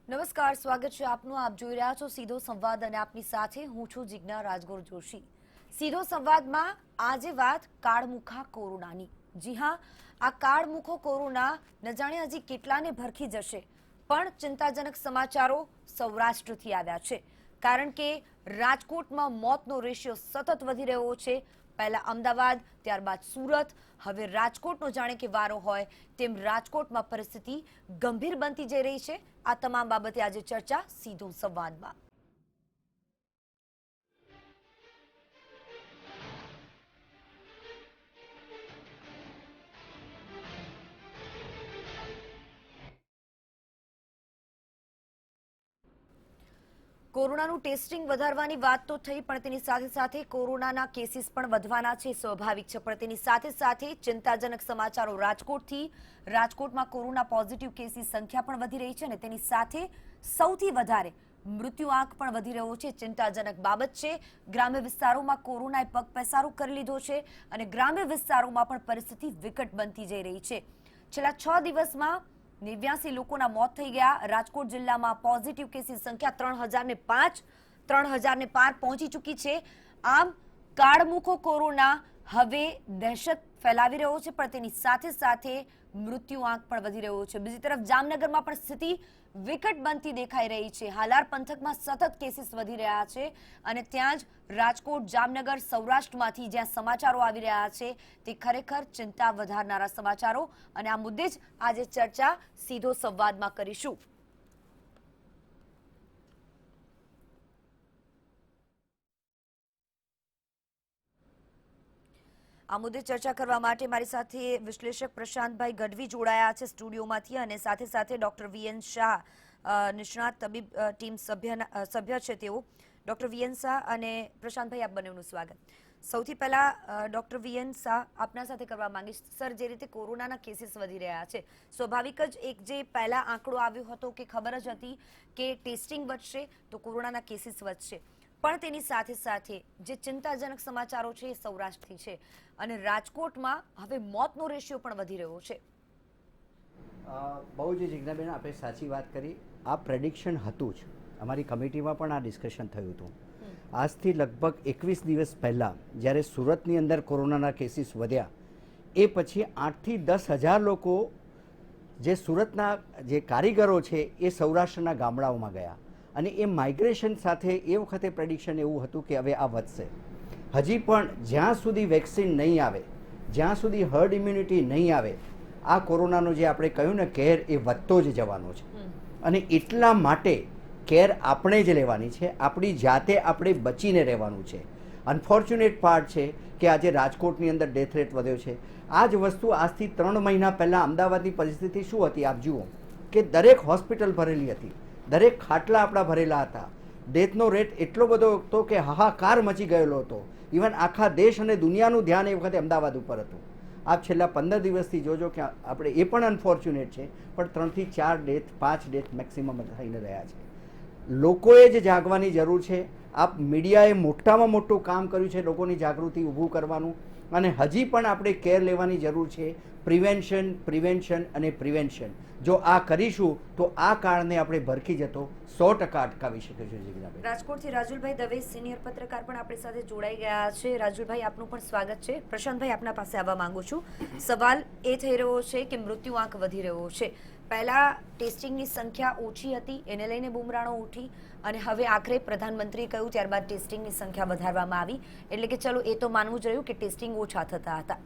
નમસ્કાર, સ્વાગત છે આપનું. આપ જોઈ રહ્યા છો સીધો સંવાદ અને આપની સાથે હું છું જિજ્ઞા રાજગોર જોશી. સીધો સંવાદમાં આજે વાત કાળમુખા કોરોનાની. જી હા, આ કાળમુખો કોરોના ન જાણે હજી કેટલાને ભરખી જશે, પણ ચિંતાજનક સમાચારો સૌરાષ્ટ્રથી આવ્યા છે. કારણ કે રાજકોટમાં મોતનો રેશિયો સતત વધી રહ્યો છે. પહેલા અમદાવાદ, ત્યારબાદ સુરત, હવે રાજકોટનો જાણે કે વારો હોય તેમ રાજકોટમાં પરિસ્થિતિ ગંભીર બનતી જઈ રહી છે. આ તમામ બાબતે આજે ચર્ચા સીધો સંવાદમાં. કોરોનાનું ટેસ્ટિંગ વધારવાની વાત તો થઈ, પણ તેની સાથે સાથે કોરોનાના કેસીસ પણ વધવાના છે, સ્વાભાવિક છે. પણ તેની સાથે સાથે ચિંતાજનક સમાચારો રાજકોટથી. રાજકોટમાં કોરોના પોઝિટિવ કેસીસ સંખ્યા પણ વધી રહી છે અને તેની સાથે સૌથી વધારે મૃત્યુઆંક પણ વધી રહ્યો છે. ચિંતાજનક બાબત છે. ગ્રામ્ય વિસ્તારોમાં કોરોનાએ પગપેસારો કરી લીધો છે અને ગ્રામ્ય વિસ્તારોમાં પણ પરિસ્થિતિ વિકટ બનતી જઈ રહી છે. છેલ્લા 6 દિવસમાં 89 લોકોના મોત થઈ ગયા. રાજકોટ જિલ્લામાં પોઝિટિવ કેસની સંખ્યા 3005 પાર પહોંચી ચૂકી છે. આમ કાળમુખો કોરોના હવે દહેશત ફેલાવી રહ્યો છે, પણ તેની સાથે સાથે મૃત્યુઆંક પણ વધી રહ્યો છે. બીજી તરફ જામનગરમાં પણ સ્થિતિ વિકટ બનતી દેખાઈ રહી છે. હાલાર પંથકમાં સતત કેસીસ વધી રહ્યા છે અને ત્યાં જ રાજકોટ, જામનગર, સૌરાષ્ટ્રમાંથી જ્યાં સમાચારો આવી રહ્યા છે તે ખરેખર ચિંતા વધારનારા સમાચારો, અને આ મુદ્દે જ આજે ચર્ચા સીધો સંવાદમાં કરીશું. આ મુદ્દે ચર્ચા કરવા માટે મારી સાથે વિશ્લેષક પ્રશાંતભાઈ ગઢવી જોડાયા છે સ્ટુડિયોમાંથી, અને સાથે સાથે ડોક્ટર વીએન શાહ, નિષ્ણાત તબીબ ટીમ સભ્ય છે તેઓ. ડોક્ટર વીએન શાહ અને પ્રશાંતભાઈ, આપ બંનેનું સ્વાગત. સૌથી પહેલા ડોક્ટર વીએન શાહ, આપના સાથે કરવા માંગીશ. સર, જે રીતે કોરોનાના કેસીસ વધી રહ્યા છે, સ્વાભાવિક જ એક જે પહેલા આંકડો આવ્યો હતો કે ખબર જ હતી કે ટેસ્ટિંગ વધશે તો કોરોનાના કેસીસ વધશે, પણ તેની સાથે સાથે જે ચિંતાજનક સમાચારો છે એ સૌરાષ્ટ્રથી છે અને રાજકોટમાં હવે મોતનો રેશિયો પણ વધી રહ્યો છે. બહુ જ જિજ્ઞાબેન, આપણે સાચી વાત કરી. આ પ્રેડિક્શન હતું જ. અમારી કમિટીમાં પણ આ ડિસ્કશન થયું હતું. આજથી લગભગ 21 દિવસ પહેલાં જ્યારે સુરતની અંદર કોરોનાના કેસીસ વધ્યા, એ પછી 8થી 10,000 લોકો જે સુરતના જે કારીગરો છે એ સૌરાષ્ટ્રના ગામડાઓમાં ગયા, અને એ માઇગ્રેશન સાથે એ વખતે પ્રેડિક્શન એવું હતું કે હવે આ વધશે. હજી પણ જ્યાં સુધી વેક્સિન નહીં આવે, જ્યાં સુધી હર્ડ ઇમ્યુનિટી નહીં આવે, આ કોરોનાનો જે આપણે કહ્યું ને કેર, એ વધતો જ જવાનો છે. અને એટલા માટે કેર આપણે જ લેવાની છે. આપણી જાતે આપણે બચીને રહેવાનું છે. અનફોર્ચ્યુનેટ પાર્ટ છે કે આજે રાજકોટની અંદર ડેથ રેટ વધ્યો છે. આ જ વસ્તુ આજથી 3 મહિના પહેલાં અમદાવાદની પરિસ્થિતિ શું હતી આપ જુઓ, કે દરેક હોસ્પિટલ ભરેલી હતી, દરેક ખાટલા આપણા ભરેલા હતા. ડેથનો રેટ એટલો બધો હતો કે હાહાકાર મચી ગયેલો હતો. ઇવન આખા દેશ અને દુનિયાનું ધ્યાન એ વખતે અમદાવાદ ઉપર હતું. આપ છેલ્લા 15 દિવસથી જોજો કે આપણે, એ પણ અનફોર્ચ્યુનેટ છે, પણ 3 થી 4 ડેથ, 5 ડેથ મેક્સિમમ થઈને રહ્યા છે. લોકોએ જ જાગવાની જરૂર છે. આપ મીડિયાએ મોટામાં મોટું કામ કર્યું છે લોકોની જાગૃતિ ઊભું કરવાનું, અને હજી પણ આપણે કેર લેવાની જરૂર છે. પ્રિવેન્શન, પ્રિવેન્શન અને પ્રિવેન્શન. જો આ કરીશું તો આ કાળને આપણે ભરખી જતો 100% અટકાવી શકીએ છીએ. રાજકોટથી રાજુલભાઈ દવે, સિનિયર પત્રકાર, પણ આપણી સાથે જોડાઈ ગયા છે. રાજુલભાઈ, આપનું પણ સ્વાગત છે. પ્રશાંતભાઈ, આપના પાસે આવવા માંગુ છું. સવાલ એ થઈ રહ્યો છે કે મૃત્યુઆંક વધી રહ્યો છે. પહેલા ટેસ્ટિંગની સંખ્યા ઓછી હતી, એને લઈને બુમરાણો ઉઠી, અને હવે આખરે પ્રધાનમંત્રીએ કહ્યું ત્યારબાદ ટેસ્ટિંગની સંખ્યા વધારવામાં આવી. એટલે કે ચલો, એ તો માનવું જ રહ્યું કે ટેસ્ટિંગ ઓછા થતા હતા.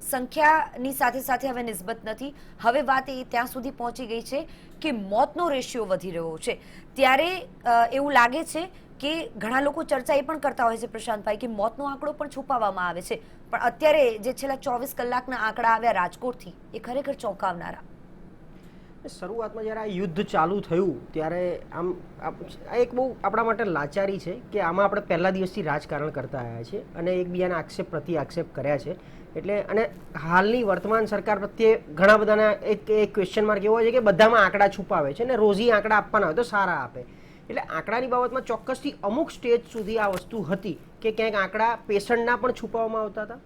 સંખ્યાની સાથે સાથે હવે નિસ્બત નથી. હવે વાત એ ત્યાં સુધી પહોંચી ગઈ છે કે મોતનો રેશિયો વધી રહ્યો છે. ત્યારે એવું લાગે છે કે ઘણા લોકો ચર્ચા એ પણ કરતા હોય છે પ્રશાંતભાઈ, કે મોતનો આંકડો પણ છુપાવવામાં આવે છે, પણ અત્યારે જે છેલ્લા 24 કલાકના આંકડા આવ્યા રાજકોટથી, એ ખરેખર ચોંકાવનારા. શરૂઆતમાં જ્યારે આ યુદ્ધ ચાલુ થયું ત્યારે આમ એક બહુ આપણા માટે લાચારી છે કે આમાં આપણે પહેલા દિવસથી રાજકારણ કરતા આવ્યા છીએ અને એકબીજાના આક્ષેપ પ્રતિ આક્ષેપ કર્યા છે. એટલે અને હાલની વર્તમાન સરકાર પ્રત્યે ઘણા બધાના એક ક્વેશ્ચન માર્ક એવો હોય છે કે બધામાં આંકડા છુપાવે છે અને રોજી આંકડા આપવાના હોય તો સારા આપે. એટલે આંકડાની બાબતમાં ચોક્કસથી અમુક સ્ટેજ સુધી આ વસ્તુ હતી કે ક્યાંક આંકડા પેશન્ટના પણ છુપાવવામાં આવતા હતા,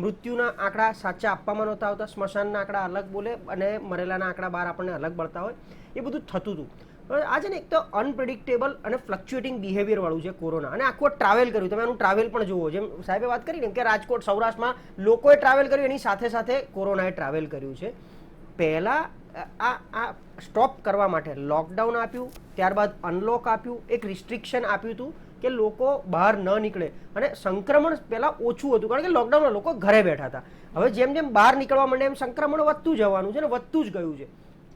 મૃત્યુના આંકડા સાચા આપવામાં નહોતા આવતા, સ્મશાનના આંકડા અલગ બોલે અને મરેલાના આંકડા બહાર આપણને અલગ મળતા હોય, એ બધું થતું હતું. હવે આ છે ને એક તો અનપ્રિડિક્ટેબલ અને ફ્લક્ચ્યુએટિંગ બિહેવિયર વાળું છે કોરોના, અને આખું ટ્રાવેલ કર્યું, તમે આનું ટ્રાવેલ પણ જુઓ, જેમ સાહેબે વાત કરી ને કે રાજકોટ સૌરાષ્ટ્રમાં લોકોએ ટ્રાવેલ કર્યું, એની સાથે સાથે કોરોનાએ ટ્રાવેલ કર્યું છે. પહેલાં આ સ્ટોપ કરવા માટે લોકડાઉન આપ્યું, ત્યારબાદ અનલોક આપ્યું, એક રિસ્ટ્રિક્શન આપ્યું હતું કે લોકો બહાર ન નીકળે, અને સંક્રમણ પહેલાં ઓછું હતું કારણ કે લોકડાઉનમાં લોકો ઘરે બેઠા હતા. હવે જેમ જેમ બહાર નીકળવા માંડે એમ સંક્રમણ વધતું જવાનું છે ને વધતું જ ગયું છે.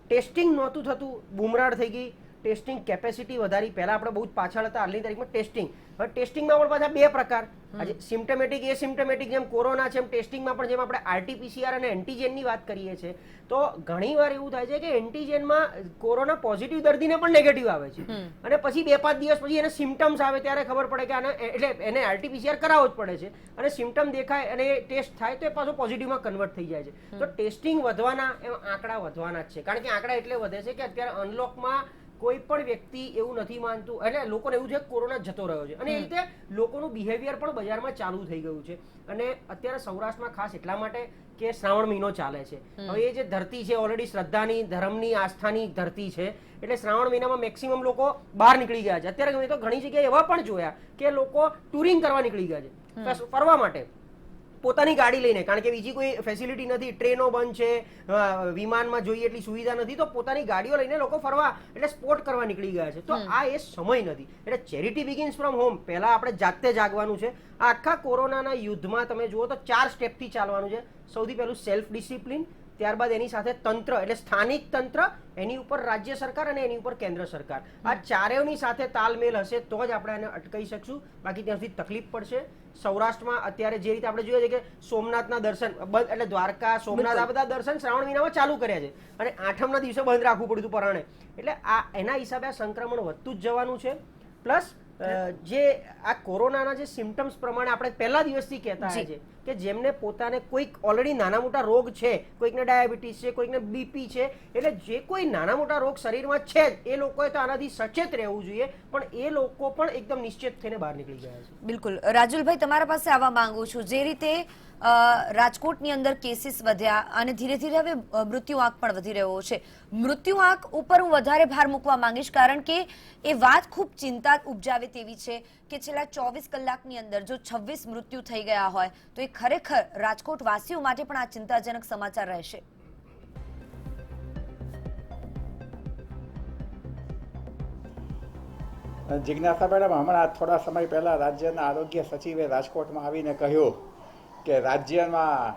ટેસ્ટિંગ નહોતું થતું, બુમરાડ થઈ ગઈ, ટેસ્ટિંગ કેપેસિટી વધારી. પહેલાં આપણે બહુ જ પાછળ હતા, હાલની તારીખમાં ટેસ્ટિંગ. હવે ટેસ્ટિંગમાં પણ પાછા બે પ્રકાર, આજે સિમ્ટમેટિક એસિમ્ટમેટિક, જેમ કોરોના છે એમ ટેસ્ટિંગમાં પણ જેમ આપણે આરટીપીસીઆર અને એન્ટીજેનની વાત કરીએ છીએ, તો ઘણીવાર એવું થાય છે કે એન્ટીજેનમાં કોરોના પોઝિટિવ દર્દીને પણ નેગેટિવ આવે છે, અને પછી 2-5 દિવસ પછી એને સિમ્ટમ્સ આવે ત્યારે ખબર પડે કે આને એટલે એને આરટીપીસીઆર કરાવવો જ પડે છે, અને સિમ્ટમ દેખાય અને ટેસ્ટ થાય તો એ પાછો પોઝિટિવમાં કન્વર્ટ થઈ જાય છે. તો ટેસ્ટિંગ વધવાના એમ આંકડા વધવાના જ છે, કારણ કે આંકડા એટલે વધે છે કે અત્યારે અનલોકમાં કોઈ પણ વ્યક્તિ એવું નથી માનતું, એટલે લોકોને એવું છે કે કોરોના જતો રહ્યો છે, અને એ રીતે લોકોનું બિહેવિયર પણ બજારમાં ચાલુ થઈ ગયું છે. અને અત્યારે સૌરાષ્ટ્રમાં ખાસ એટલા માટે કે શ્રાવણ મહિનો ચાલે છે. હવે એ જે ધરતી છે ઓલરેડી શ્રદ્ધાની, ધર્મની, આસ્થાની ધરતી છે, એટલે શ્રાવણ મહિનામાં મેક્સિમમ લોકો બહાર નીકળી ગયા છે. અત્યારે મેં તો ઘણી જગ્યાએ એવા પણ જોયા કે લોકો ટુરિંગ કરવા નીકળી ગયા છે, ફરવા માટે પોતાની ગાડી લઈને, કારણ કે બીજી કોઈ ફેસિલિટી નથી, ટ્રેનો બંધ છે, વિમાનમાં જોઈએ એટલી સુવિધા નથી, તો પોતાની ગાડીઓ લઈને લોકો ફરવા એટલે સ્પોર્ટ કરવા નીકળી ગયા છે. તો આ એ સમય નથી, એટલે ચેરિટી બિગિન્સ ફ્રોમ હોમ. પહેલા આપણે જાતે જાગવાનું છે. આ આખા કોરોનાના યુદ્ધમાં તમે જુઓ તો 4 સ્ટેપથી ચાલવાનું છે. સૌથી પહેલું સેલ્ફ ડિસિપ્લિન, ત્યારબાદ એની સાથે તંત્ર એટલે સ્થાનિક તંત્ર, એની ઉપર રાજ્ય સરકાર અને એની ઉપર કેન્દ્ર સરકાર. આ ચારેયની સાથે તાલમેલ હશે તો જ આપણે એને અટકાવી શકશું, બાકી ત્યાં સુધી તકલીફ પડશે. સૌરાષ્ટ્રમાં અત્યારે જે રીતે આપણે જોઈએ છે કે સોમનાથના દર્શન બંધ, એટલે દ્વારકા, સોમનાથ, આ બધા દર્શન શ્રાવણ મહિનામાં ચાલુ કર્યા છે, અને આઠમના દિવસે બંધ રાખવું પડ્યું હતું પરાણે. એટલે આ એના હિસાબે આ સંક્રમણ વધતું જ જવાનું છે. પ્લસ જે આ કોરોનાના જે સિમ્ટમ્સ પ્રમાણે આપણે પહેલા દિવસથી કહેતા આવ્યા છે કે જેમને પોતાને કોઈક ઓલરેડી નાના મોટા રોગ છે, કોઈકને ડાયાબિટીસ છે, કોઈકને બીપી છે, એટલે જે કોઈ નાના મોટા રોગ શરીરમાં છે એ લોકોએ તો આનાથી સચેત રહેવું જોઈએ, પણ એ લોકો પણ એકદમ નિશ્ચિત થઈને બહાર નીકળી ગયા છે. બિલકુલ. રાજુલભાઈ, તમારા પાસે આવવા માંગુ છું. જે રીતે રાજકોટની અંદર કેસીસ વધ્યા અને ધીરે ધીરે હવે મૃત્યુઆંક પણ વધી રહ્યો છે, મૃત્યુઆંક ઉપર હું વધારે ભાર મૂકવા માંગીશ, કારણ કે એ વાત ખૂબ ચિંતા ઉપજાવે તેવી છે કે છેલ્લા 24 કલાકની અંદર જો 26 મૃત્યુ થઈ ગયા હોય તો એ ખરેખર રાજકોટ વાસીઓ માટે પણ આ ચિંતાજનક સમાચાર રહેશે. જિજ્ઞાસા મેડમ, હમણાં થોડા સમય પહેલાં રાજ્યના આરોગ્ય સચિવે રાજકોટમાં આવીને કહ્યું કે રાજ્યમાં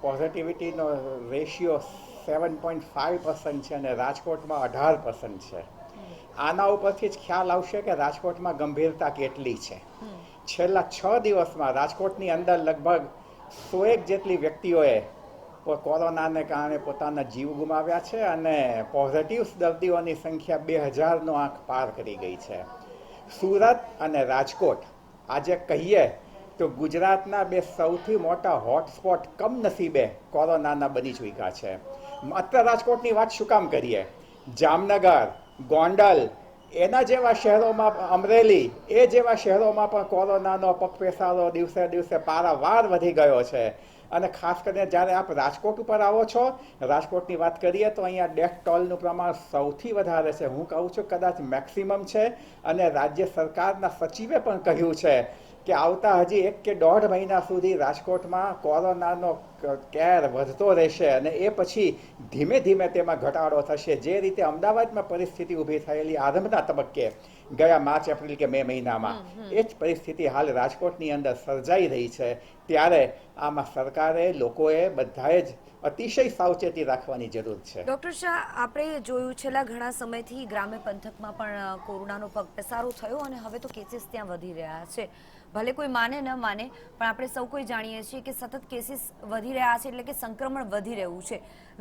પોઝિટિવિટીનો રેશિયો 7.5% છે અને રાજકોટમાં 18% છે. આના ઉપરથી જ ખ્યાલ આવશે કે રાજકોટમાં ગંભીરતા કેટલી છે. છેલ્લા 6 દિવસમાં રાજકોટની અંદર લગભગ 101 જેટલી વ્યક્તિઓએ કોરોનાને કારણે પોતાના જીવ ગુમાવ્યા છે, અને પોઝિટિવ દર્દીઓની સંખ્યા 2000નો આંક પાર કરી ગઈ છે. સુરત અને રાજકોટ આજે કહીએ તો ગુજરાતના 2 સૌથી મોટા હોટસ્પોટ કમનસીબે કોરોનાના બની ચૂક્યા છે. માત્ર રાજકોટની વાત શું કામ કરીએ, જામનગર, ગોંડલ, એના જેવા શહેરોમાં, અમરેલી, એ જેવા શહેરોમાં પણ કોરોનાનો પગપેસારો દિવસે દિવસે પારાવાર વધી ગયો છે. અને ખાસ કરીને જ્યારે આપ રાજકોટ ઉપર આવો છો, રાજકોટની વાત કરીએ તો અહીંયા ડેથ ટોલનું પ્રમાણ સૌથી વધારે છે. હું કહું છું કદાચ મેક્સિમમ છે, અને રાજ્ય સરકારના સચિવે પણ કહ્યું છે કે આવતા હજી 1 કે 1.5 મહિના સુધી રાજકોટમાં કોરોનાનો કેર વધતો રહેશે, અને એ પછી ધીમે ધીમે તેમાં ઘટાડો થશે. જે રીતે અમદાવાદમાં પરિસ્થિતિ ઊભી થયેલી આરંભના તબક્કે ગયા માર્ચ, એપ્રિલ કે મે મહિનામાં, એ જ પરિસ્થિતિ હાલ રાજકોટની અંદર સર્જાઈ રહી છે. ત્યારે આમાં સરકારે, લોકોએ બધાએ જ અતિશય સાવચેતી રાખવાની જરૂર છે. ડોક્ટર શાહ, આપણે જોયું છેલ્લા ઘણા સમયથી ગ્રામ્ય પંથકમાં પણ કોરોનાનો પગપેસારો થયો અને હવે તો કેસીસ ત્યાં વધી રહ્યા છે. ભલે કોઈ માને ન માને, પણ આપણે સૌ કોઈ જાણીએ છીએ કે સતત કેસીસ વધી રહ્યા છે, એટલે કે સંક્રમણ વધી રહ્યું છે.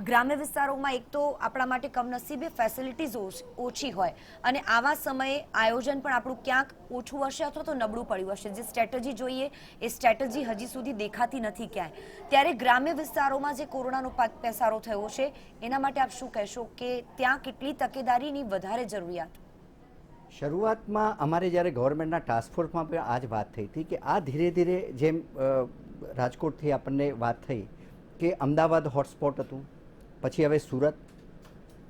ગ્રામ્ય વિસ્તારોમાં એક તો આપણા માટે કમનસીબે ફેસિલિટીઝ ઓછી હોય, અને આવા સમયે આયોજન પણ આપણું ક્યાંક ઓછું હશે અથવા તો નબળું પડ્યું હશે. જે સ્ટ્રેટેજી જોઈએ એ સ્ટ્રેટેજી હજી સુધી દેખાતી નથી ક્યાંય. ત્યારે ગ્રામ્ય વિસ્તારોમાં જે કોરોનાનો પેસારો થયો છે એના માટે આપ શું કહેશો કે ત્યાં કેટલી તકેદારીની વધારે જરૂરિયાત? શરૂઆતમાં અમારે જ્યારે ગવર્મેન્ટના ટાસ્કફોર્સમાં પણ આ જ વાત થઈ હતી કે આ ધીરે ધીરે, જેમ રાજકોટથી આપણને વાત થઈ કે અમદાવાદ હોટસ્પોટ હતું, પછી હવે સુરત,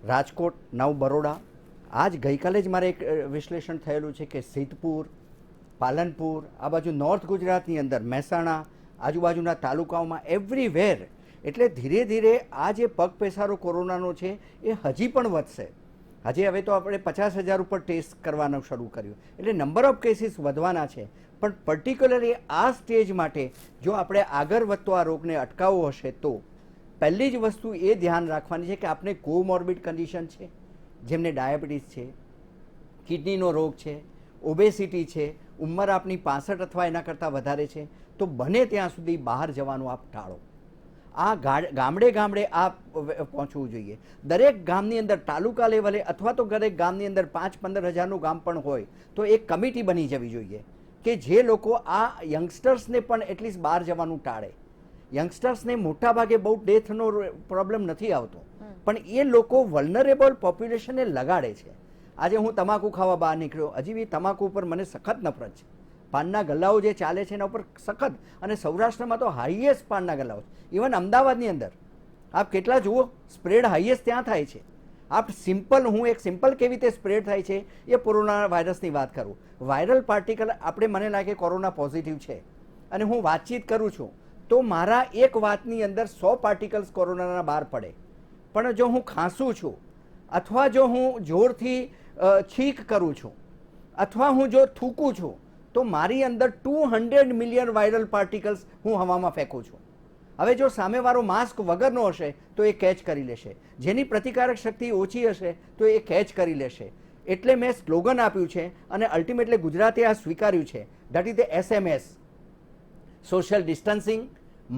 રાજકોટ, નવ બરોડા. આજ ગઈકાલે જ મારે એક વિશ્લેષણ થયેલું છે કે સિદ્ધપુર, પાલનપુર, આ બાજુ નોર્થ ગુજરાતની અંદર મહેસાણા, આજુબાજુના તાલુકાઓમાં એવરીવેર. એટલે ધીરે ધીરે આ જે પગપેસારો કોરોનાનો છે એ હજી પણ વધશે. હજી હવે તો આપણે 50,000 ઉપર ટેસ્ટ કરવાનું શરૂ કર્યું, એટલે નંબર ઓફ કેસીસ વધવાના છે. પણ પર્ટિક્યુલરલી આ સ્ટેજ માટે જો આપણે આગળ વધતો આ રોગને અટકાવવો હશે તો પહેલી જ વસ્તુ એ ધ્યાન રાખવાની છે કે આપણે કોમોર્બિડ કન્ડિશન છે, જેમને ડાયાબિટીસ છે, કિડનીનો રોગ છે, ઓબેસિટી છે, ઉંમર આપની 65 અથવા એના કરતાં વધારે છે, તો બને ત્યાં સુધી બહાર જવાનું આપ ટાળો. આ ગામડે ગામડે આ પહોંચવું જોઈએ. દરેક ગામની અંદર તાલુકા લેવલે અથવા તો દરેક ગામની અંદર 5-15 હજારનું ગામ પણ હોય તો એક કમિટી બની જવી જોઈએ કે જે લોકો આ યંગસ્ટર્સને પણ એટલીસ્ટ બહાર જવાનું ટાળે. યંગસ્ટર્સને મોટા ભાગે બહુ ડેથનો પ્રોબ્લેમ નથી આવતો, પણ એ લોકો વલ્નરેબલ પોપ્યુલેશનને લગાડે છે. આજે હું તમાકુ ખાવા બહાર નીકળ્યો, હજી બી તમાકુ ઉપર મને સખત નફરત છે. પાનના ગલ્લાઓ જે ચાલે છે એના ઉપર સખત, અને સૌરાષ્ટ્રમાં તો હાઈએસ્ટ પાનના ગલ્લાઓ. ઇવન અમદાવાદની અંદર આપ કેટલા જુઓ, સ્પ્રેડ હાઈએસ્ટ ત્યાં થાય છે. આપ હું એક સિમ્પલ કેવી રીતે સ્પ્રેડ થાય છે એ કોરોના વાયરસની વાત કરું. વાયરલ પાર્ટિકલ આપણે, મને લાગે કોરોના પોઝિટિવ છે અને હું વાતચીત કરું છું તો મારા એક વાતની અંદર 100 પાર્ટિકલ્સ કોરોનાના બહાર પડે. પણ જો હું ખાંસું છું અથવા જો હું જોરથી છીંક કરું છું અથવા હું જો થૂકું છું તો મારી અંદર 200 મિલિયન વાયરલ પાર્ટિકલ્સ હું હવામાં ફેંકું છું. હવે જો સામેવાળો માસ્ક વગરનો હશે તો એ કેચ કરી લેશે, જેની પ્રતિકારક શક્તિ ઓછી હશે તો એ કેચ કરી લેશે. એટલે મેં સ્લોગન આપ્યું છે અને અલ્ટિમેટલી ગુજરાતે આ સ્વીકાર્યું છે, that is the SMS, social distancing,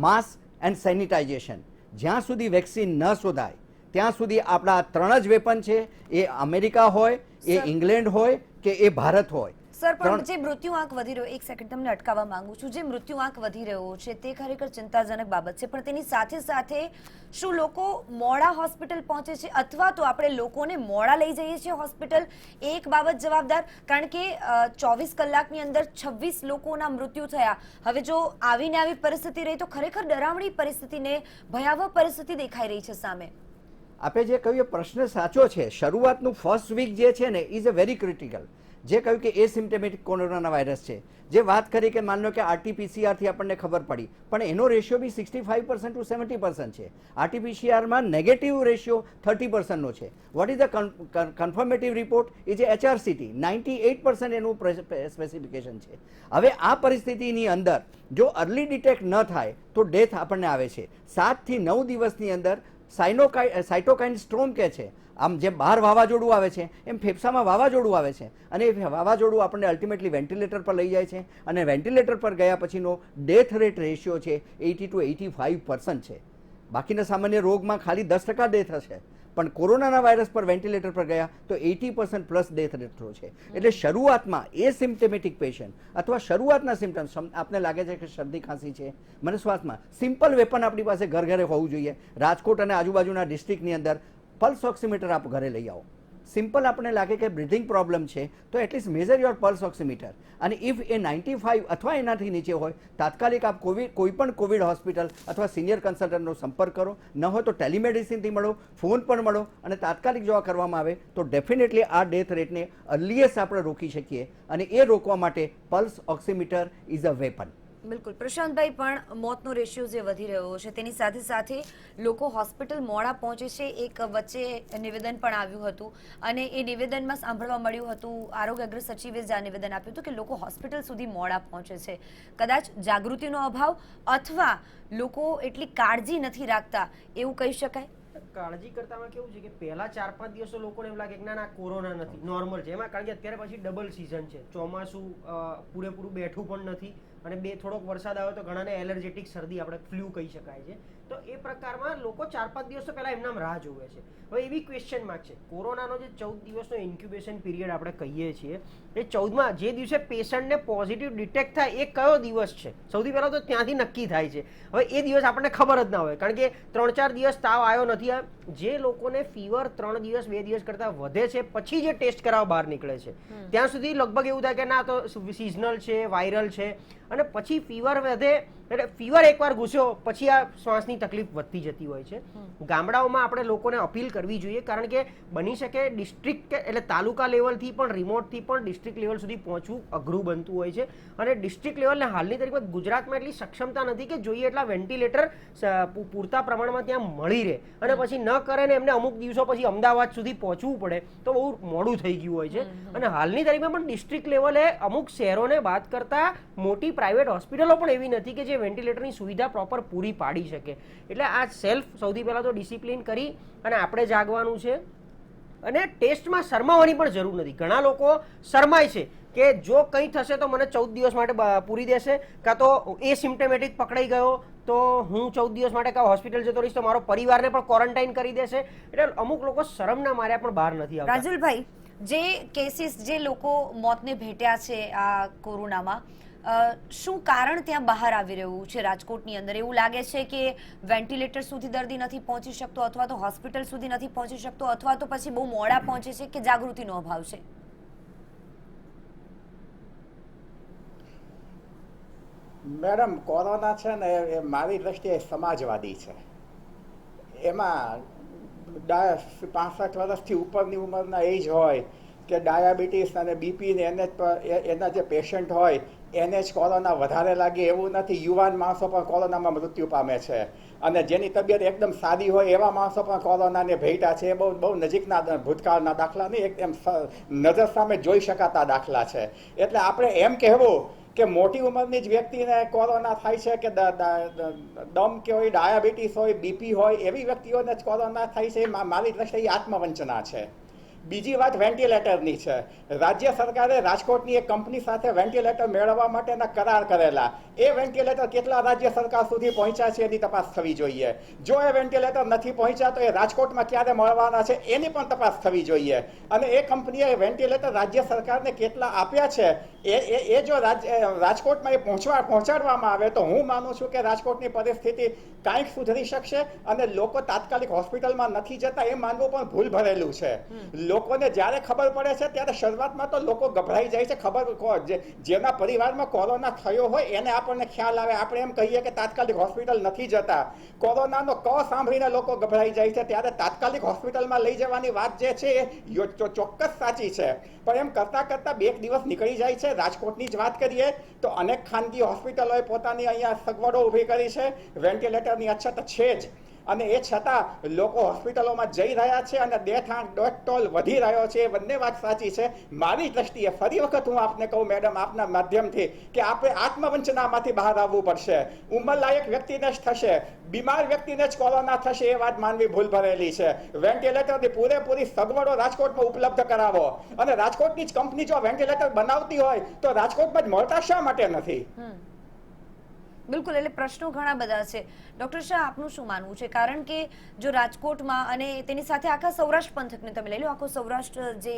mask and sanitization. જ્યાં સુધી વેક્સિન ન શોધાય ત્યાં સુધી આપણા 3 જ વેપન છે, એ અમેરિકા હોય, એ ઇંગ્લેન્ડ હોય કે એ ભારત હોય. સર, પણ જે મૃત્યુ આંક વધી રહ્યો, એક સેકન્ડ તમને અટકાવવા માંગુ છું, જે મૃત્યુ આંક વધી રહ્યો છે તે ખરેખર ચિંતાજનક બાબત છે, પણ તેની સાથે સાથે શું લોકો મોડા હોસ્પિટલ પહોંચે છે અથવા તો આપણે લોકોને મોડા લઈ જઈએ છીએ હોસ્પિટલ, એક બાબત જવાબદાર? કારણ કે 24 કલાકની અંદર 26 લોકોના મૃત્યુ થયા. હવે જો આવીને આવી પરિસ્થિતિ રહી તો ખરેખર ડરામણી પરિસ્થિતિને, ભયાવહ પરિસ્થિતિ દેખાઈ રહી છે સામે. આપે જે કહ્યું એ પ્રશ્ન સાચો છે. શરૂઆતનું ફર્સ્ટ વીક જે છે ને ઇઝ અ વેરી ક્રિટિકલ. જે કહ્યું કે એસિમ્પ્ટોમેટિક કોરોના વાયરસ છે, જે વાત કરી કે માનો કે RT-PCR થી આપણને ખબર પડી, પણ એનો રેશિયો બી 65% to 70% છે. RT-PCRમાં નેગેટિવ રેશિયો 30%નો છે. What is the confirmative report? Is a HRCT 98% એનું સ્પેસિફિકેશન છે. હવે આ પરિસ્થિતિની અંદર જો અર્લી ડિટેક્ટ ન થાય તો ડેથ આપણને આવે છે. 7 થી 9 દિવસની અંદર સાઇટોકાઇન સ્ટ્રોમ કે છે, આમ જેમ બહાર વાવાઝોડું આવે છે એમ ફેફસામાં વાવાઝોડું આવે છે, અને એ વાવાઝોડું આપણને અલ્ટિમેટલી વેન્ટિલેટર પર લઈ જાય છે, અને વેન્ટિલેટર પર ગયા પછીનો ડેથ રેટ રેશિયો છે 80 to 85% છે. બાકીના સામાન્ય રોગમાં ખાલી 10% ડેથ હશે, પણ કોરોનાના વાયરસ પર વેન્ટિલેટર પર ગયા તો 80% પ્લસ ડેથ રેટ છે. એટલે શરૂઆતમાં એ સિમ્પ્ટોમેટિક પેશન્ટ અથવા શરૂઆતના સિમ્ટમ્સ, આપને લાગે છે કે શરદી ખાંસી છે, મને શ્વાસમાં, સિમ્પલ વેપન આપણી પાસે ઘર ઘરે હોવું જોઈએ. રાજકોટ અને આજુબાજુના ડિસ્ટ્રિક્ટની અંદર પલ્સ ઓક્સિમીટર આપ ઘરે લઈ આવો. સિમ્પલ આપણને લાગે કે બ્રિધિંગ પ્રોબ્લેમ છે તો at least measure your pulse oximeter, અને ઇફ એ 95 અથવા એનાથી નીચે હોય તાત્કાલિક આપ કોઈ પણ કોવિડ હોસ્પિટલ અથવા સિનિયર કન્સલ્ટન્ટનો સંપર્ક કરો. ન હોય તો ટેલિમેડિસિનથી મળો, ફોન પર મળો, અને તાત્કાલિક જો આ કરવામાં આવે તો ડેફિનેટલી આ ડેથ રેટને અર્લીએસ્ટ આપણે રોકી શકીએ, અને એ રોકવા માટે pulse oximeter is a weapon. બિલકુલ. પ્રશાંતભાઈ, પણ મોતનો રેશિયો જે વધી રહ્યો છે તેની સાથે સાથે લોકો હોસ્પિટલ મોડા પહોંચે છે. એક વચ્ચે નિવેદન પણ આવ્યું હતું અને એ નિવેદનમાં સાંભળવા મળ્યું હતું, આરોગ્ય અગ્ર સચિવે જ આ નિવેદન આપ્યું હતું કે લોકો હોસ્પિટલ સુધી મોડા પહોંચે છે. કદાચ જાગૃતિનો અભાવ અથવા લોકો એટલી કાળજી નથી રાખતા એવું કહી શકાય. કાળજી કરતામાં કેવું છે કે પહેલા 4-5 દિવસો લોકોને એમ લાગે કે ના કોરોના નથી, નોર્મલ છે. એમાં કારણ કે અત્યારે પછી ડબલ સિઝન છે, ચોમાસું પૂરેપૂરું બેઠું પણ નથી, અને થોડોક વરસાદ આવે તો ઘણાને એલર્જેટિક શરદી, આપણે ફ્લૂ કહી શકાય છે. તો એ પ્રકારમાં લોકો 4-5 દિવસો પહેલા એમનામ રાહ જોવે છે. હવે એવી ક્વેશ્ચન માર્ક છે, કોરોનાનો જે 14 દિવસનો ઇન્ક્યુબેશન પીરિયડ આપણે કહીએ છીએ, એ 14માં જે દિવસે પેશન્ટને પોઝિટિવ ડિટેક્ટ થાય એ કયો દિવસ છે, સૌથી પહેલાં તો ત્યાંથી નક્કી થાય છે. હવે એ દિવસ આપણને ખબર જ ના હોય, કારણ કે 3-4 દિવસ તાવ આવ્યો નથી. જે લોકોને ફીવર 3 દિવસ 2 દિવસ કરતાં વધે છે પછી જે ટેસ્ટ કરાવવા બહાર નીકળે છે, ત્યાં સુધી લગભગ એવું થાય કે ના તો સિઝનલ છે, વાયરલ છે. અને પછી ફીવર વધે, એટલે ફીવર એકવાર ઘૂસ્યો પછી આ શ્વાસની તકલીફ વધતી જતી હોય છે. ગામડાઓમાં આપણે લોકોને અપીલ કરવી જોઈએ, કારણ કે બની શકે ડિસ્ટ્રિક્ટ એટલે તાલુકા લેવલથી પણ રિમોટથી પણ ડિસ્ટ્રિક્ટ લેવલ સુધી પહોંચવું અઘરું બનતું હોય છે. અને ડિસ્ટ્રિક્ટ લેવલને હાલની તારીખમાં ગુજરાતમાં એટલી સક્ષમતા નથી કે જોઈએ એટલા વેન્ટિલેટર પૂરતા પ્રમાણમાં ત્યાં મળી રહે, અને પછી ન કરે ને એમને અમુક દિવસો પછી અમદાવાદ સુધી પહોંચવું પડે તો બહુ મોડું થઈ ગયું હોય છે. અને હાલની તારીખમાં પણ ડિસ્ટ્રિક્ટ લેવલે અમુક શહેરોને બાદ કરતા મોટી પ્રાઇવેટ હોસ્પિટલો પણ એવી નથી કે જે વેન્ટિલેટરની સુવિધા પ્રોપર પૂરી પાડી શકે. એટલે આ સેલ્ફ સૌથી પહેલાં તો ડિસિપ્લિન કરી અને આપણે જાગવાનું છે. અને ટેસ્ટમાં શરમાવાની પણ જરૂર નથી. ઘણા લોકો શરમાય છે કે જો કંઈ થશે તો મને 14 દિવસ માટે પૂરી દેશે, કાં તો એ સિમ્ટમેટિક પકડાઈ ગયો તો હું 14 દિવસ માટે કાં હોસ્પિટલ જતો રહીશ તો મારો પરિવારને પણ ક્વોરન્ટાઇન કરી દેશે. એટલે અમુક લોકો શરમના માર્યા પણ બહાર નથી આવતા. રાજુલભાઈ, જે કેસીસ જે લોકો મોતને ભેટ્યા છે આ કોરોનામાં, શું કારણ ત્યાં બહાર આવી રહ્યું છે રાજકોટની અંદર? એવું લાગે છે કે વેન્ટિલેટર સુધી દર્દી નથી પહોંચી શકતો, અથવા તો હોસ્પિટલ સુધી નથી પહોંચી શકતો, અથવા તો પછી બહુ મોડા પહોંચે છે, કે જાગૃતિનો અભાવ છે? મેડમ, કોરોના છે ને એ મારી દ્રષ્ટિએ સમાજવાદી છે. એમાં 65 વર્ષથી ઉપરની ઉંમરના એજ હોય કે ડાયાબિટીસ અને બીપી ને એના જે પેશન્ટ હોય એને જ કોરોના વધારે લાગે એવું નથી. યુવાન માણસો પણ કોરોનામાં મૃત્યુ પામે છે, અને જેની તબિયત એકદમ સાદી હોય એવા માણસો પણ કોરોનાને ભેટ્યા છે. એ બહુ નજીકના ભૂતકાળના દાખલા નહીં, એકદમ નજર સામે જોઈ શકાતા દાખલા છે. એટલે આપણે એમ કહેવું કે મોટી ઉંમરની જ વ્યક્તિને કોરોના થાય છે, કે દમ કે હોય, ડાયાબિટીસ હોય, બીપી હોય, એવી વ્યક્તિઓને જ કોરોના થાય છે, મારી દ્રષ્ટિએ આત્મવંચના છે. બીજી વાત વેન્ટિલેટરની છે. રાજ્ય સરકારે રાજકોટની એક કંપની સાથે વેન્ટિલેટર મેળવવા માટેના કરાર કરેલા. એ વેન્ટિલેટર કેટલા રાજ્ય સરકાર સુધી પહોંચ્યા છે એની તપાસ થવી જોઈએ. જો એ વેન્ટિલેટર નથી પહોંચ્યા તો એ રાજકોટમાં ક્યારે મળવાના છે એની પણ તપાસ થવી જોઈએ. અને એ કંપનીએ વેન્ટિલેટર રાજ્ય સરકારને કેટલા આપ્યા છે એ જો રાજકોટમાં એ પહોંચાડવામાં આવે તો હું માનું છું કે રાજકોટની પરિસ્થિતિ કાંઈક સુધરી શકશે. અને લોકો તાત્કાલિક હોસ્પિટલમાં નથી જતા એ માનવું પણ ભૂલ ભરેલું છે. લોકોને જ્યારે ખબર પડે છે ત્યારે શરૂઆતમાં તો લોકો ગભરાઈ જાય છે. જેના પરિવારમાં કોરોના થયો હોય એને આપણને ખ્યાલ આવે, આપણે એમ કહીએ કે તાત્કાલિક હોસ્પિટલ નથી જતા. કોરોનાનો ક સાંભળીને લોકો ગભરાઈ જાય છે, ત્યારે તાત્કાલિક હોસ્પિટલમાં લઈ જવાની વાત જે છે એ ચોક્કસ સાચી છે. પણ એમ કરતાં કરતાં 2 દિવસ નીકળી જાય છે. રાજકોટની જ વાત કરીએ તો અનેક ખાનગી હોસ્પિટલોએ પોતાની અહીંયા સગવડો ઊભી કરી છે. વેન્ટિલેટરની અછત છે જ, અને એ છતાં લોકો હોસ્પિટલોમાં જઈ રહ્યા છે અને ડેથ ટોલ વધી રહ્યો છે. એ બંને વાત સાચી છે. મારી દ્રષ્ટિએ ફરી વખત હું આપને કહું મેડમ, આપના માધ્યમથી, કે આપણે આત્મવંચનામાંથી બહાર આવવું પડશે. ઉંમરલાયક વ્યક્તિને જ થશે, બીમાર વ્યક્તિને જ કોરોના થશે એ વાત માનવી ભૂલ ભરેલી છે. વેન્ટિલેટરની પૂરેપૂરી સગવડો રાજકોટમાં ઉપલબ્ધ કરાવો. અને રાજકોટની જ કંપની જો વેન્ટિલેટર બનાવતી હોય તો રાજકોટમાં જ મળતા શા માટે નથી? બિલકુલ, એટલે પ્રશ્નો ઘણા બધા છે. ડોક્ટર શાહ, આપનું શું માનવું છે? કારણ કે જો રાજકોટમાં અને તેની સાથે આખા સૌરાષ્ટ્ર પંથકને તમે લઈ લો, આખો સૌરાષ્ટ્ર જે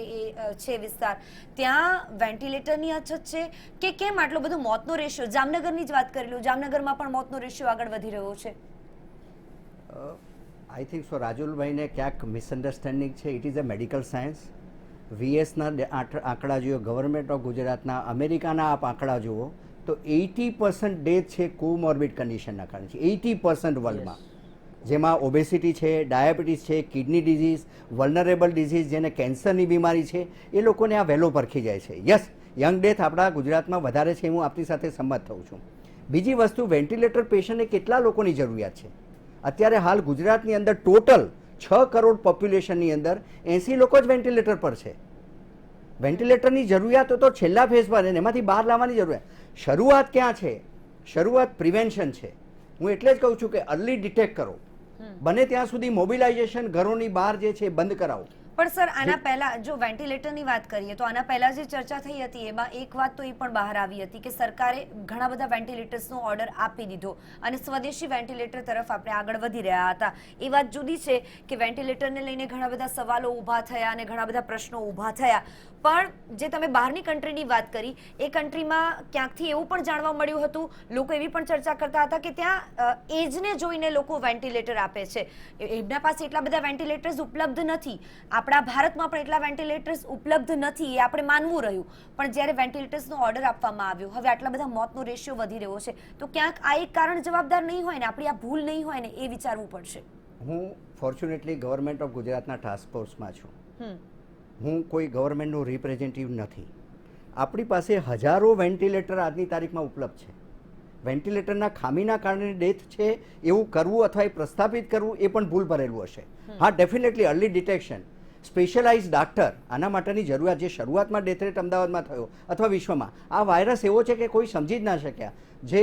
છે વિસ્તાર, ત્યાં વેન્ટિલેટરની અછત છે કે કેમ આટલો બધો મોતનો રેશિયો? જામનગરની જ વાત કરી લો, જામનગરમાં પણ મોતનો રેશિયો આગળ વધી રહ્યો છે. આઈ થિંક સો રાજુલભાઈને ક્યાંક મિસઅન્ડરસ્ટેન્ડિંગ છે. It is a medical science. VSના આંકડા જુઓ, ગવર્મેન્ટ ઓફ ગુજરાતના, અમેરિકાના આપ આંકડા જુઓ તો 80% ડેથ છે કોમોર્બિડ કન્ડિશનના કારણે છે. 80% વર્લ્ડમાં, જેમાં ઓબેસિટી છે, ડાયાબિટીસ છે, કિડની ડિઝીઝ, વલ્નરેબલ ડિઝીઝ, જેને કેન્સરની બીમારી છે, એ લોકોને આ વહેલો પરખી જાય છે. યસ, યંગ ડેથ આપણા ગુજરાતમાં વધારે છે, હું આપની સાથે સંમત થઉં છું. બીજી વસ્તુ, વેન્ટિલેટર પેશન્ટને કેટલા લોકોની જરૂરિયાત છે? અત્યારે હાલ ગુજરાતની અંદર ટોટલ 6 કરોડ પોપ્યુલેશનની અંદર 80 લોકો જ વેન્ટિલેટર પર છે. વેન્ટિલેટરની જરૂરિયાત તો છેલ્લા ફેઝ પર, એમાંથી બહાર લાવવાની જરૂરિયાત. શરૂઆત ક્યાં છે? શરૂઆત પ્રિવેન્શન છે. હું એટલે જ કહું છું કે અર્લી ડિટેક્ટ કરો. બને ત્યાં સુધી મોબિલાઇઝેશન ઘરોની બહાર જે છે બંધ કરાવો. પણ સર, આના પહેલા જો વેન્ટિલેટરની વાત કરીએ તો આના પહેલા જે ચર્ચા થઈ હતી એમાં એક વાત તો એ પણ બહાર આવી હતી કે સરકારે ઘણા બધા વેન્ટિલેટર્સનો ઓર્ડર આપી દીધો અને સ્વદેશી વેન્ટિલેટર તરફ આપણે આગળ વધી રહ્યા હતા. એ વાત જુદી છે કે વેન્ટિલેટરને લઈને ઘણા બધા સવાલો ઊભા થયા અને ઘણા બધા પ્રશ્નો ઊભા થયા. પણ જે તમે બહારની કન્ટ્રીની વાત કરી, એ કન્ટ્રીમાં ક્યાંકથી એવું પણ જાણવા મળ્યું હતું, લોકો એવી પણ ચર્ચા કરતા હતા કે ત્યાં એજને જોઈને લોકો વેન્ટિલેટર આપે છે. એમના પાસે એટલા બધા વેન્ટિલેટર્સ ઉપલબ્ધ નથી. આપણે આપણા ભારતમાં પણ એટલા વેન્ટિલેટર્સ ઉપલબ્ધ નથી એ આપણે માનવું રહ્યું, પણ જ્યારે વેન્ટિલેટર્સનો ઓર્ડર આપવામાં આવ્યો, હવે આટલા બધા મોતનો રેશિયો વધી રહ્યો છે, તો ક્યાંક આ એક કારણ જવાબદાર નહીં હોય ને, આપણી આ ભૂલ નહીં હોય ને, એ વિચારવું પડશે. હું ફોર્ચ્યુનેટલી ગવર્મેન્ટ ઓફ ગુજરાતના ટાસ્ક ફોર્સમાં છું. હમ. હું કોઈ ગવર્મેન્ટનું રિપ્રેઝેન્ટેટિવ નથી. આપણી પાસે હજારો વેન્ટિલેટર આજની તારીખમાં ઉપલબ્ધ છે. વેન્ટિલેટરના ખામીના કારણે ડેથ છે એવું કરવું અથવા એ પ્રસ્થાપિત કરવું એ પણ ભૂલ ભરેલું હશે. હા, definitely early detection, specialise doctor, આના માટેની જરૂરિયાત. જે શરૂઆતમાં ડેથ રેટ અમદાવાદમાં થયો અથવા વિશ્વમાં, આ વાયરસ એવો છે કે કોઈ સમજી જ ના શક્યા. જે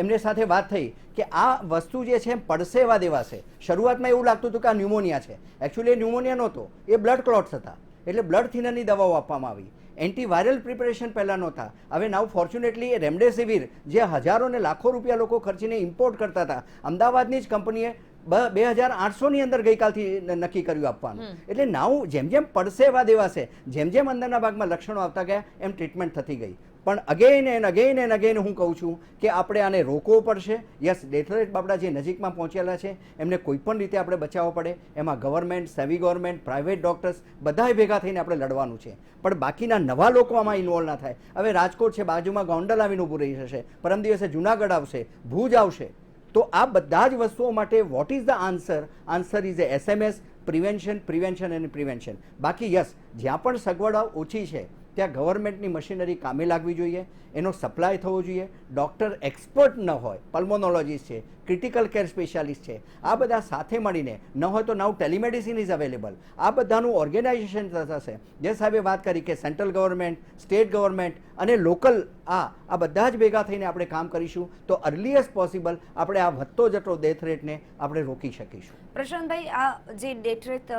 એમને સાથે વાત થઈ કે આ વસ્તુ જે છે પડશે એવા દેવાશે. શરૂઆતમાં એવું લાગતું હતું કે આ ન્યુમોનિયા છે. એકચ્યુઅલી એ ન્યુમોનિયા નહોતો, એ બ્લડ ક્લોટ્સ હતા. એટલે બ્લડ થિનરની દવાઓ આપવામાં આવી. એન્ટીવાયરલ પ્રિપરેશન પહેલાં નહોતા. હવે નાવ ફોર્ચ્યુનેટલી એ રેમડેસિવિર જે હજારો ને લાખો રૂપિયા લોકો ખર્ચીને ઇમ્પોર્ટ કરતા હતા, અમદાવાદની જ કંપનીએ 2800ની અંદર ગઈકાલથી નક્કી કર્યું આપવાનું. એટલે નાવ જેમ જેમ પડશે એવા દેવાશે, જેમ જેમ અંદરના ભાગમાં લક્ષણો આવતા ગયા એમ ટ્રીટમેન્ટ થતી ગઈ. પણ અગેન એન્ડ અગેન હું કહું છું કે આપણે આને રોકવો પડશે. યસ, ડેથ રેટ બાબડા જે નજીકમાં પહોંચેલા છે એમને કોઈ પણ રીતે આપણે બચાવવો પડે. એમાં government, semi government, private doctors બધાએ ભેગા થઈને આપણે લડવાનું છે. પણ બાકીના નવા લોકો આમાં ઇન્વોલ્વ ના થાય. હવે રાજકોટ છે, બાજુમાં ગોંડલ આવીને ઊભું રહી જશે, પરમ દિવસે જુનાગઢ આવશે, ભુજ આવશે. તો આ બધા જ વસ્તુઓ માટે vote is the answer? Answer is A SMS, prevention, prevention અને પ્રિવેન્શન. બાકી યસ, જ્યાં પણ સગવડ ઓછી છે ત્યાં ગવર્મેન્ટની મશીનરી કામે લાગવી જોઈએ, એનો સપ્લાય થવો જોઈએ. ડૉક્ટર એક્સપર્ટ ન હોય, પલ્મોનોલોજીસ્ટ છે, ક્રિટિકલ કેર સ્પેશિયાલિસ્ટ છે, આ બધા સાથે મળીને ન હોય તો નાવ ટેલિમેડિસિન ઇઝ અવેલેબલ. આ બધાનું ઓર્ગેનાઇઝેશન થશે. જે સાહેબે વાત કરી કે સેન્ટ્રલ ગવર્મેન્ટ, સ્ટેટ ગવર્મેન્ટ અને લોકલ આ બધા જ ભેગા થઈને આપણે કામ કરીશું તો અર્લીએસ્ટ પોસિબલ આપણે આ વધતો જતો ડેથ રેટને આપણે રોકી શકીશું. પ્રશાંતભાઈ, આ જે ડેથ રેટ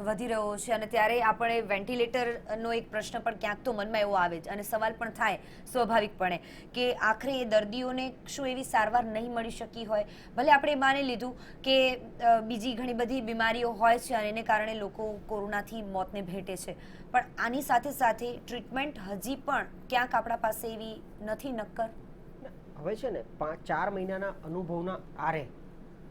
વધી રહ્યો છે અને ત્યારે આપણે વેન્ટિલેટરનો એક પ્રશ્ન પણ ક્યાંક તો મનમાં એવો આવે જ, અને સવાલ પણ થાય સ્વાભાવિકપણે કે આખરે એ દર્દીઓને શું એવી સારવાર નહીં મળી શકી હોય? ભલે આપણે માની લીધું કે બીજી ઘણી બધી બીમારીઓ હોય છે અને એને કારણે લોકો કોરોનાથી મોતને ભેટે છે, પણ આની સાથે સાથે ટ્રીટમેન્ટ હજી પણ ક્યાંક આપણા પાસે એવી નથી નક્કર. હવે છે ને 4 મહિનાના અનુભવના આરે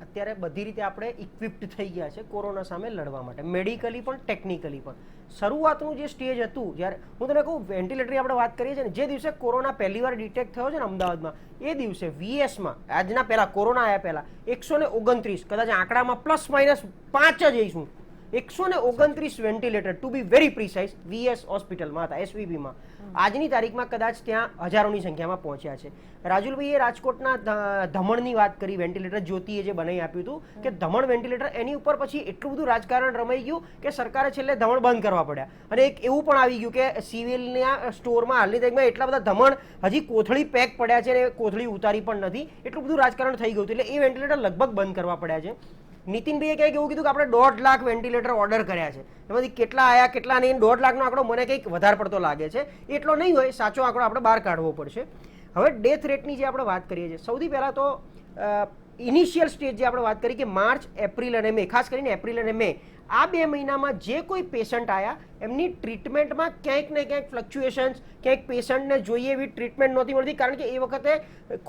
અત્યારે બધી રીતે આપણે ઇક્વિપ્ડ થઈ ગયા છે કોરોના સામે લડવા માટે, મેડિકલી પણ ટેકનિકલી પણ. શરૂઆતનું જે સ્ટેજ હતું, જ્યારે હું તમને કહું વેન્ટિલેટરની આપણે વાત કરીએ છીએ ને, જે દિવસે કોરોના પહેલીવાર ડિટેક્ટ થયો છે ને અમદાવાદમાં, એ દિવસે VSમાં આજના પહેલા કોરોના આવ્યા પહેલા 129, કદાચ આંકડામાં ±5 જ જઈશું, 129 ventilator to be very precise VS હોસ્પિટલમાં હતા, SVBમાં. આજની તારીખમાં કદાચ ત્યાં હજારોની સંખ્યામાં પહોંચ્યા છે. રાજુલભાઈએ રાજકોટના ધમણની વાત કરી, વેન્ટિલેટર જ્યોતિએ જે બનાવી આપ્યું હતું કે ધમણ વેન્ટિલેટર, એની ઉપર પછી એટલું બધું રાજકારણ રમાઈ ગયું કે સરકારે છેલ્લે ધમણ બંધ કરવા પડ્યા. અને એક એવું પણ આવી ગયું કે સિવિલના સ્ટોરમાં હાલની તારીખમાં એટલા બધા ધમણ હજી કોથળી પેક પડ્યા છે અને કોથળી ઉતારી પણ નથી, એટલું બધું રાજકારણ થઈ ગયું. એટલે એ વેન્ટિલેટર લગભગ બંધ કરવા પડ્યા છે. નીતિનભાઈએ કંઈક એવું કીધું કે આપણે 1.5 લાખ વેન્ટિલેટર ઓર્ડર કર્યા છે, એમાંથી કેટલા આવ્યા કેટલા નહીં, 1.5 લાખનો આંકડો મને કંઈક વધારે પડતો લાગે છે. એટલો નહીં હોય, સાચો આંકડો આપણે બહાર કાઢવો પડશે. હવે ડેથ રેટની જે આપણે વાત કરીએ છીએ, સૌથી પહેલાં તો ઇનિશિયલ સ્ટેજ જે આપણે વાત કરી કે માર્ચ, એપ્રિલ અને મે, ખાસ કરીને એપ્રિલ અને મે, આ 2 મહિનામાં જે કોઈ પેશન્ટ આવ્યા એમની ટ્રીટમેન્ટમાં ક્યાંક ને ક્યાંક ફ્લક્ચ્યુએશન્સ, ક્યાંક પેશન્ટને જોઈએ એવી ટ્રીટમેન્ટ નહોતી મળતી, કારણ કે એ વખતે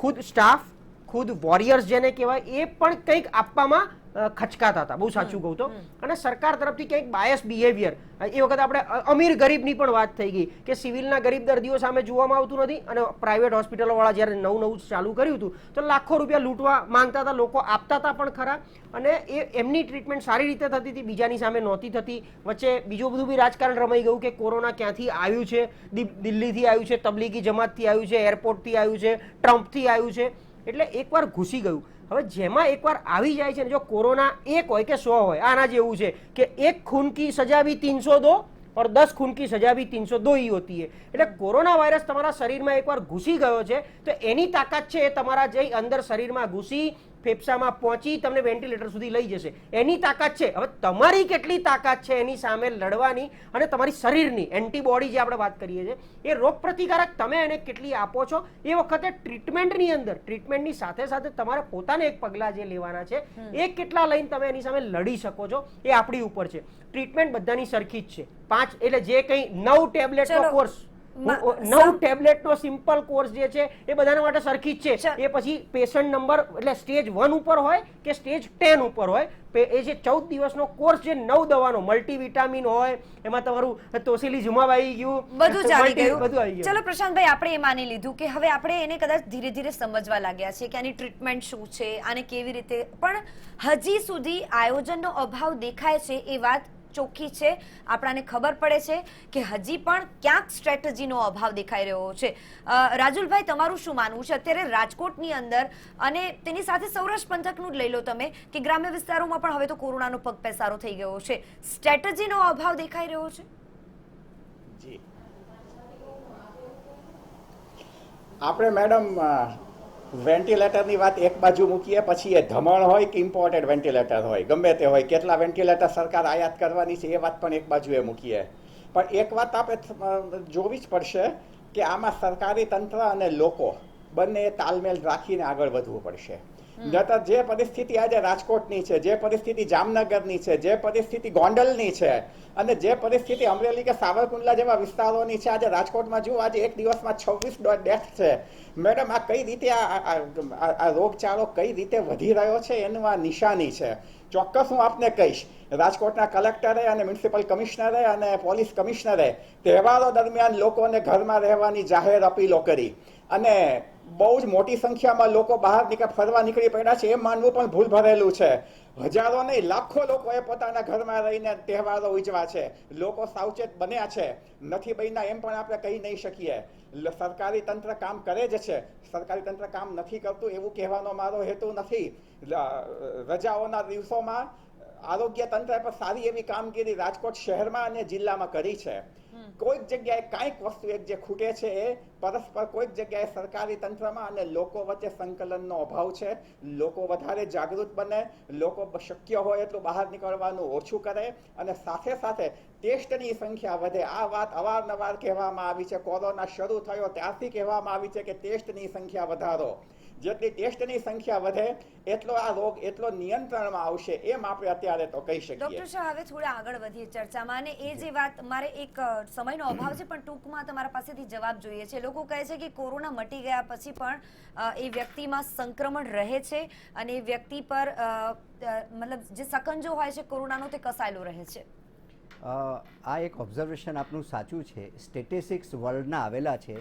ખુદ સ્ટાફ, ખુદ વોરિયર્સ જેને કહેવાય, એ પણ કંઈક આપવામાં ખચકાતા હતા, બહુ સાચું કહું તો. અને સરકાર તરફથી કંઈક બાયસ બિહેવિયર, એ વખતે આપણે અમીર ગરીબની પણ વાત થઈ ગઈ કે સિવિલના ગરીબ દર્દીઓ સામે જોવામાં આવતું નથી, અને પ્રાઇવેટ હોસ્પિટલોવાળા જ્યારે નવું ચાલુ કર્યું હતું તો લાખો રૂપિયા લૂંટવા માંગતા હતા, લોકો આપતા હતા પણ ખરા, અને એમની ટ્રીટમેન્ટ સારી રીતે થતી હતી, બીજાની સામે નહોતી થતી. વચ્ચે બીજું બધું બી રાજકારણ રમાઈ ગયું કે કોરોના ક્યાંથી આવ્યું છે, દિલ્હીથી આવ્યું છે, તબલીગી જમાતથી આવ્યું છે, એરપોર્ટથી આવ્યું છે, ટ્રમ્પથી આવ્યું છે, એટલે એકવાર ઘૂસી ગયું. હવે જેમાં એકવાર આવી જાય છે ને, જો કોરોના 1 હોય કે 100 હોય, આના જેવું છે કે 1 खून की सजा भी 300 दो और 10 खून की सजा भी 302 ही होती है. એટલે કોરોના વાયરસ તમારા શરીરમાં એકવાર ઘૂસી ગયો છે તો એની તાકાત છે એ તમારા જે અંદર શરીરમાં ઘૂસી ફેફસામાં પહોંચી તમને વેન્ટિલેટર સુધી લઈ જશે, એની તાકાત છે. હવે તમારી કેટલી તાકાત છે એની સામે લડવાની, અને તમારી શરીરની એન્ટીબોડી જે આપણે વાત કરીએ છીએ, એ રોગ પ્રતિકારક તમે એને કેટલી આપો છો, એ વખતે ટ્રીટમેન્ટની અંદર, ટ્રીટમેન્ટની સાથે સાથે તમારે પોતાને એક પગલાં જે લેવાના છે એ કેટલા લઈને તમે એની સામે લડી શકો છો, એ આપણી ઉપર છે. ટ્રીટમેન્ટ બધાની સરખી જ છે. 5 એટલે જે કંઈ 9 ટેબ્લેટનો કોર્સ 9 ટેબ્લેટનો સિમ્પલ કોર્સ જે છે એ બધાના માટે સરખી જ છે. એ પછી પેશન્ટ નંબર એટલે સ્ટેજ 1 ઉપર હોય કે સ્ટેજ 10 ઉપર હોય, એ જે 14 દિવસનો કોર્સ જે 9 દવાનો મલ્ટીવિટામિન હોય, એમાં તમારું તોસિલીઝુમાબ આવી ગયું, બધું જ આવી ગયું. બધું આવી ગયું. ચલો પ્રશાંતભાઈ, આપણે એ માની લીધું કે હવે આપણે એને કદાચ ધીરે ધીરે સમજવા લાગ્યા છે કે આની ટ્રીટમેન્ટ શું છે, આને કેવી રીતે, પણ હજી સુધી આયોજનનો અભાવ દેખાય છે એ વાત ચોખ્ખી છે. આપણાને ખબર પડે છે કે હજી પણ ક્યાંક સ્ટ્રેટેજીનો અભાવ દેખાઈ રહ્યો છે. રાજુલભાઈ, તમારું શું માનવું છે? અત્યારે રાજકોટની અંદર અને તેની સાથે સૌરાષ્ટ્ર પંથકનું જ લઈ લો તમે કે ગ્રામ્ય વિસ્તારોમાં પણ હવે તો કોરોનાનો પગ પેસારો થઈ ગયો છે. સ્ટ્રેટેજીનો અભાવ દેખાઈ રહ્યો છે. જી, આપણે મેડમ વેન્ટિલેટરની વાત એક બાજુ મૂકીએ, પછી એ ધમણ હોય કે ઇમ્પોર્ટેડ વેન્ટિલેટર હોય, ગમે તે હોય, કેટલા વેન્ટિલેટર સરકાર આયાત કરવાની છે એ વાત પણ એક બાજુએ મૂકીએ. પણ એક વાત આપણે જોવી જ પડશે કે આમાં સરકારી તંત્ર અને લોકો બંને તાલમેલ રાખીને આગળ વધવું પડશે. નહીતર જે પરિસ્થિતિ આજે રાજકોટની છે, જે પરિસ્થિતિ જામનગરની છે, જે પરિસ્થિતિ ગોંડલની છે અને જે પરિસ્થિતિ અમરેલી કે સાવરકુંડલા જેવા વિસ્તારોની છે, આજે રાજકોટમાં જુઓ, આજે એક દિવસમાં 26 ડેથ છે. મેડમ, આ કઈ રીતે આ રોગચાળો કઈ રીતે વધી રહ્યો છે એનું આ નિશાની છે. ચોક્કસ હું આપને કહીશ, રાજકોટના કલેક્ટરે અને મ્યુનિસિપલ કમિશનરે અને પોલીસ કમિશનરે તહેવારો દરમિયાન લોકોને ઘરમાં રહેવાની જાહેર અપીલો કરી અને બહુ જ મોટી સંખ્યામાં લોકો બહાર ફરવા નીકળી પડ્યા છે. એમ માનવું પણ ભૂલ ભરેલું છે. હજારો નહીં, લાખો લોકોએ પોતાના ઘરમાં રહીને તહેવારો ઉજવા છે. લોકો સાવચેત બન્યા છે, નથી બન્યા એમ પણ આપણે કહી નહીં શકીએ. સરકારી તંત્ર કામ કરે જ છે, સરકારી તંત્ર કામ નથી કરતું એવું કહેવાનો મારો હેતુ નથી. રજાઓના દિવસોમાં આરોગ્ય તંત્રએ પણ સારી એવી કામગીરી રાજકોટ શહેરમાં અને જિલ્લામાં કરી છે. કોઈક જગ્યાએ કાંઈક વસ્તુ એક જે ખૂટે છે એ પરસ્પર કોઈક જગ્યાએ સરકારી તંત્રમાં અને લોકો વચ્ચે સંકલનનો અભાવ છે. લોકો વધારે જાગૃત બને, લોકો શક્ય હોય એટલું બહાર નીકળવાનું ઓછું કરે અને સાથે સાથે ટેસ્ટની સંખ્યા વધે. આ વાત અવારનવાર કહેવામાં આવી છે. કોરોના શરૂ થયો ત્યારથી કહેવામાં આવી છે કે ટેસ્ટની સંખ્યા વધારો. જેટલી ટેસ્ટની સંખ્યા વધે એટલો આ રોગ એટલો નિયંત્રણમાં આવશે, એમ આપણે અત્યારે તો કહી શકીએ. ડોક્ટર શાહ, હવે થોડા આગળ વધીએ ચર્ચામાં. અને એ જે વાત, મારે એક સમયનો અભાવ છે પણ ટૂંકમાં તમારા પાસેથી જવાબ જોઈએ છે. લોકો કહે છે કે કોરોના મટી ગયા પછી પણ એ વ્યક્તિમાં સંક્રમણ રહે છે અને એ વ્યક્તિ પર મતલબ જે સકંજો હોય છે કોરોનાનો તે કસાયેલો રહે છે. આ એક ઓબ્ઝર્વેશન આપનું સાચું છે. સ્ટેટિસ્ટિક્સ વર્લ્ડના આવેલા છે.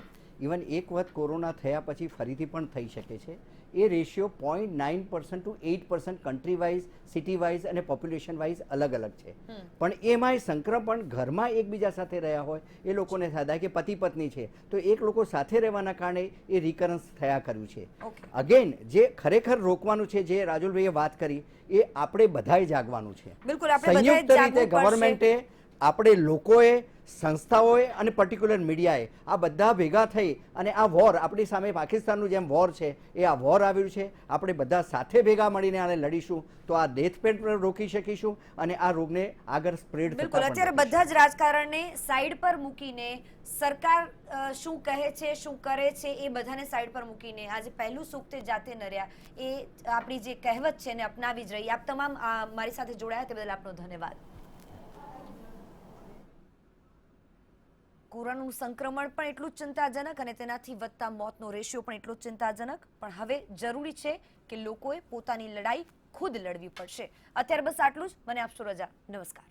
ઇવન એક વખત કોરોના થયા પછી ફરીથી પણ થઈ શકે છે. એ ratio 0.9% to 8% country wise, city wise અને પોપ્યુલેશન વાઇઝ અલગ અલગ છે. પણ એમાંય સંક્રમણ ઘરમાં એકબીજા સાથે રહ્યા હોય એ લોકોને થાય કે પતિ પત્ની છે તો એક લોકો સાથે રહેવાના કારણે એ રિકરન્સ થયા કર્યું છે. અગેન જે ખરેખર રોકવાનું છે, જે રાજુલભાઈએ વાત કરી, એ આપણે બધાએ જાગવાનું છે. બિલકુલ, આપણે બધાએ સંયુક્ત રીતે જાગવું પડશે. ગવર્મેન્ટે, આપણે લોકોએ, સંસ્થાઓએ અને પર્ટિક્યુલર મીડિયાએ આ બધા ભેગા થઈ અને આ વોર આપણી સામે પાકિસ્તાનનું જેમ વોર છે એ આ વોર આવ્યું છે. આપણે બધા સાથે ભેગા મળીને આને લડીશું તો આ ડેથ પેટ પર રોકી શકીશું અને આ રોગને આગળ સ્પ્રેડ બિલકુલ, અત્યારે બધા જ રાજકારણને સાઈડ પર મૂકીને સરકાર શું કહે છે, શું કરે છે એ બધાને સાઈડ પર મૂકીને આજે પહેલું સુખ તે જાતે નર્યા, એ આપણી જે કહેવત છે એને અપનાવી જ રહી. આપ તમામ મારી સાથે જોડાયા તે બદલ આપનો ધન્યવાદ. કોરોનાનું સંક્રમણ પણ એટલું જ ચિંતાજનક અને તેનાથી વધતા મોતનો રેશિયો પણ એટલો જ ચિંતાજનક, પણ હવે જરૂરી છે કે લોકોએ પોતાની લડાઈ ખુદ લડવી પડશે. અત્યારે બસ આટલું જ. મને આપશો રજા. નમસ્કાર.